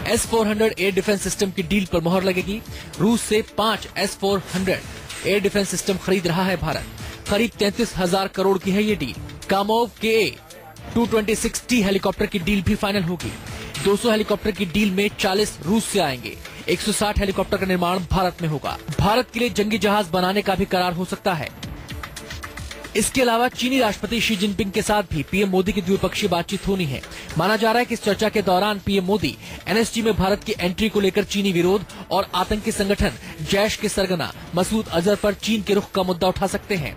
S-400 air defence system की deal पर मोहर लगेगी। रूस से 5 S-400 एयर डिफेंस सिस्टम खरीद रहा है भारत। करीब 33,000 करोड़ की है ये डील। कामोव KA-226T हेलीकॉप्टर की डील भी फाइनल होगी। 200 हेलीकॉप्टर की डील में 40 रूस से आएंगे। 160 हेलीकॉप्टर का निर्माण भारत में होगा। भारत के लिए जंगी जहाज बनाने का भी करार हो सकता है। इसके अलावा चीनी राष्ट्रपति शी जिनपिंग के साथ भी पीएम मोदी की द्विपक्षीय बातचीत होनी है। माना जा रहा है कि इस चर्चा के दौरान पीएम मोदी NSG में भारत की एंट्री को लेकर चीनी विरोध और आतंकी संगठन जैश के सरगना मसूद अजहर पर चीन के रुख का मुद्दा उठा सकते हैं।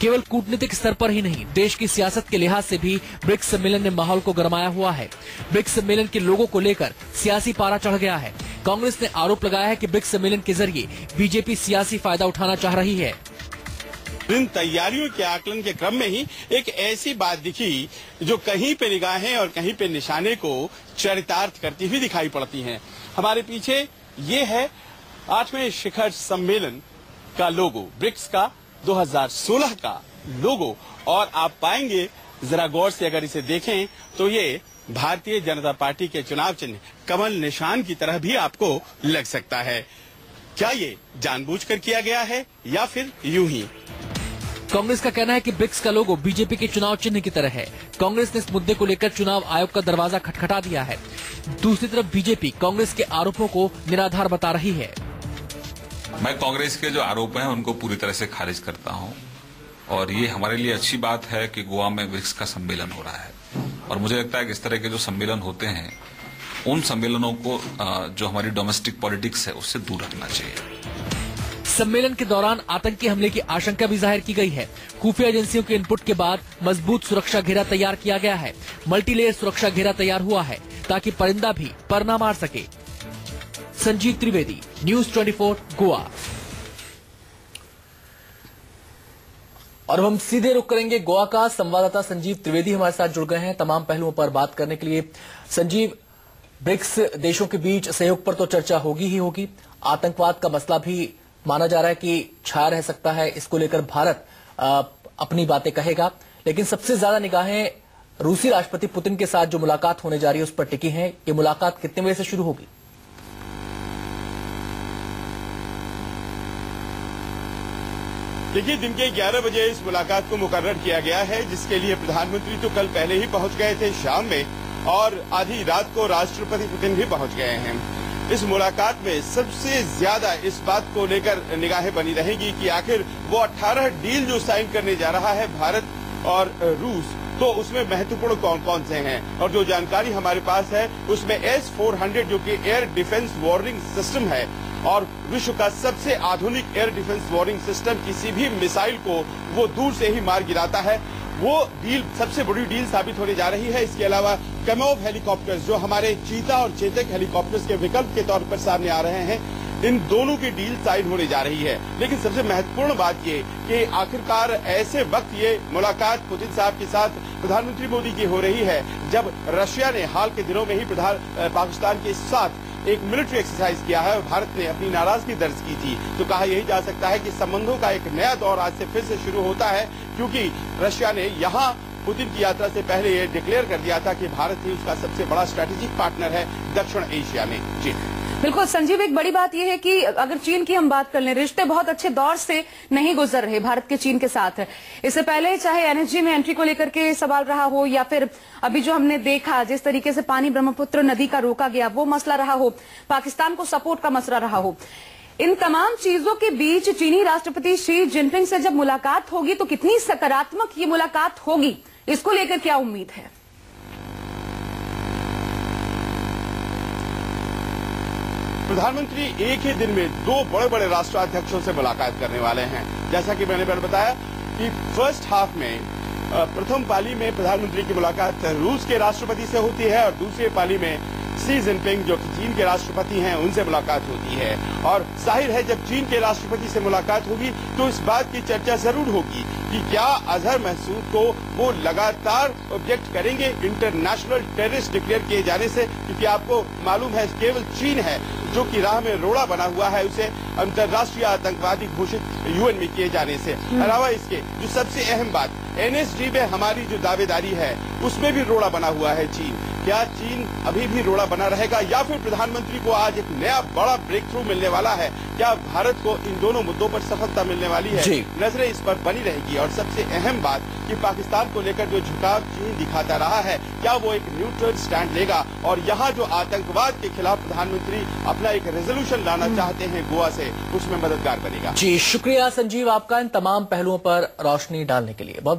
केवल कूटनीतिक स्तर पर ही नहीं, देश की सियासत के लिहाज से भी ब्रिक्स सम्मेलन ने माहौल को गरमाया हुआ है। ब्रिक्स सम्मेलन के लोगों को लेकर सियासी पारा चढ़ गया है। कांग्रेस ने आरोप लगाया है कि ब्रिक्स सम्मेलन के जरिए बीजेपी सियासी फायदा उठाना चाह रही है। इन तैयारियों के आकलन के क्रम में ही एक ऐसी बात दिखी जो कहीं पे निगाहें और कहीं पे निशाने को चरितार्थ करती हुई दिखाई पड़ती हैं। हमारे पीछे ये है 8वें शिखर सम्मेलन का लोगो, ब्रिक्स का 2016 का लोगो, और आप पाएंगे जरा गौर से अगर इसे देखें तो ये भारतीय जनता पार्टी के चुनाव चिन्ह कमल निशान की तरह भी आपको लग सकता है। क्या ये जानबूझकर किया गया है या फिर यूं ही? कांग्रेस का कहना है कि ब्रिक्स का लोगो बीजेपी के चुनाव चिन्ह की तरह है। कांग्रेस ने इस मुद्दे को लेकर चुनाव आयोग का दरवाजा खटखटा दिया है। दूसरी तरफ बीजेपी कांग्रेस के आरोपों को निराधार बता रही है। मैं कांग्रेस के जो आरोप हैं उनको पूरी तरह से खारिज करता हूं, और ये हमारे लिए अच्छी बात है कि गोवा में ब्रिक्स का सम्मेलन हो रहा है। और मुझे लगता है कि इस तरह के जो सम्मेलन होते हैं उन सम्मेलनों को जो हमारी डोमेस्टिक पॉलिटिक्स है उससे दूर रखना चाहिए। सम्मेलन के दौरान आतंकी हमले की आशंका भी जाहिर की गई है। खुफिया एजेंसियों के इनपुट के बाद मजबूत सुरक्षा घेरा तैयार किया गया है। मल्टीलेयर सुरक्षा घेरा तैयार हुआ है ताकि परिंदा भी पर न मार सके। संजीव त्रिवेदी, न्यूज़ 24, गोवा। और हम सीधे रुख करेंगे गोवा का। संवाददाता संजीव त्रिवेदी हमारे साथ जुड़ गए हैं तमाम पहलुओं पर बात करने के लिए। संजीव, ब्रिक्स देशों के बीच सहयोग पर तो चर्चा होगी ही होगी। आतंकवाद का मसला भी माना जा रहा है कि छाया रह सकता है। इसको लेकर भारत अपनी बातें कहेगा, लेकिन सबसे ज्यादा निगाहें रूसी राष्ट्रपति पुतिन के साथ जो मुलाकात होने जा रही है उस पर टिकी हैं। ये मुलाकात कितने बजे से शुरू होगी? देखिए, दिन के 11 बजे इस मुलाकात को मुकर्रर किया गया है, जिसके लिए प्रधानमंत्री तो कल पहले ही पहुंच गए थे शाम में, और आधी रात को राष्ट्रपति पुतिन भी पहुंच गए हैं। इस मुलाकात में सबसे ज्यादा इस बात को लेकर निगाहें बनी रहेगी कि आखिर वो 18 डील जो साइन करने जा रहा है भारत और रूस, तो उसमें महत्वपूर्ण कौन कौन से हैं। और जो जानकारी हमारे पास है उसमें S-400 जो कि एयर डिफेंस वॉर्निंग सिस्टम है और विश्व का सबसे आधुनिक एयर डिफेंस वॉर्निंग सिस्टम, किसी भी मिसाइल को वो दूर से ही मार गिराता है, वो डील सबसे बड़ी डील साबित होने जा रही है। इसके अलावा कामोव हेलीकॉप्टर्स जो हमारे चीता और चेतक हेलीकॉप्टर्स के विकल्प के तौर पर सामने आ रहे हैं, इन दोनों की डील साइन होने जा रही है। लेकिन सबसे महत्वपूर्ण बात ये कि आखिरकार ऐसे वक्त ये मुलाकात पुतिन साहब के साथ प्रधानमंत्री मोदी की हो रही है जब रशिया ने हाल के दिनों में ही पाकिस्तान के साथ एक मिलिट्री एक्सरसाइज किया है और भारत ने अपनी नाराजगी दर्ज की थी। तो कहा यही जा सकता है कि संबंधों का एक नया दौर आज से फिर से शुरू होता है, क्योंकि रशिया ने यहाँ पुतिन की यात्रा से पहले ये डिक्लेयर कर दिया था कि भारत ही उसका सबसे बड़ा स्ट्रेटेजिक पार्टनर है दक्षिण एशिया में। जी बिल्कुल संजीव, एक बड़ी बात यह है कि अगर चीन की हम बात कर लें, रिश्ते बहुत अच्छे दौर से नहीं गुजर रहे भारत के चीन के साथ। इससे पहले चाहे NSG में एंट्री को लेकर के सवाल रहा हो, या फिर अभी जो हमने देखा जिस तरीके से पानी ब्रह्मपुत्र नदी का रोका गया वो मसला रहा हो, पाकिस्तान को सपोर्ट का मसला रहा हो, इन तमाम चीजों के बीच चीनी राष्ट्रपति शी जिनपिंग से जब मुलाकात होगी तो कितनी सकारात्मक ये मुलाकात होगी, इसको लेकर क्या उम्मीद है? प्रधानमंत्री एक ही दिन में 2 बड़े बड़े राष्ट्राध्यक्षों से मुलाकात करने वाले हैं। जैसा कि मैंने पहले बताया कि फर्स्ट हाफ में प्रथम पाली में प्रधानमंत्री की मुलाकात रूस के राष्ट्रपति से होती है और दूसरी पाली में शी जिनपिंग जो कि चीन के राष्ट्रपति हैं उनसे मुलाकात होती है। और जाहिर है जब चीन के राष्ट्रपति से मुलाकात होगी तो इस बात की चर्चा जरूर होगी कि क्या अजहर मसूद को वो लगातार ऑब्जेक्ट करेंगे इंटरनेशनल टेररिस्ट डिक्लेयर किए जाने से, क्योंकि आपको मालूम है केवल चीन है जो कि राह में रोड़ा बना हुआ है उसे अंतर्राष्ट्रीय आतंकवादी घोषित UN में किए जाने से। अलावा इसके जो सबसे अहम बात NSG में हमारी जो दावेदारी है उसमें भी रोड़ा बना हुआ है चीन, क्या चीन अभी भी रोड़ा बना रहेगा या फिर प्रधानमंत्री को आज एक नया बड़ा ब्रेक थ्रू मिलने वाला है? क्या भारत को इन दोनों मुद्दों पर सफलता मिलने वाली है? नजरें इस पर बनी रहेगी। और सबसे अहम बात कि पाकिस्तान को लेकर जो झुकाव चीन दिखाता रहा है, क्या वो एक न्यूट्रल स्टैंड लेगा? और यहाँ जो आतंकवाद के खिलाफ प्रधानमंत्री अपना एक रेजोल्यूशन लाना चाहते हैं गोवा से, उसमें मददगार बनेगा। जी शुक्रिया संजीव आपका इन तमाम पहलुओं पर रोशनी डालने के लिए। बहुत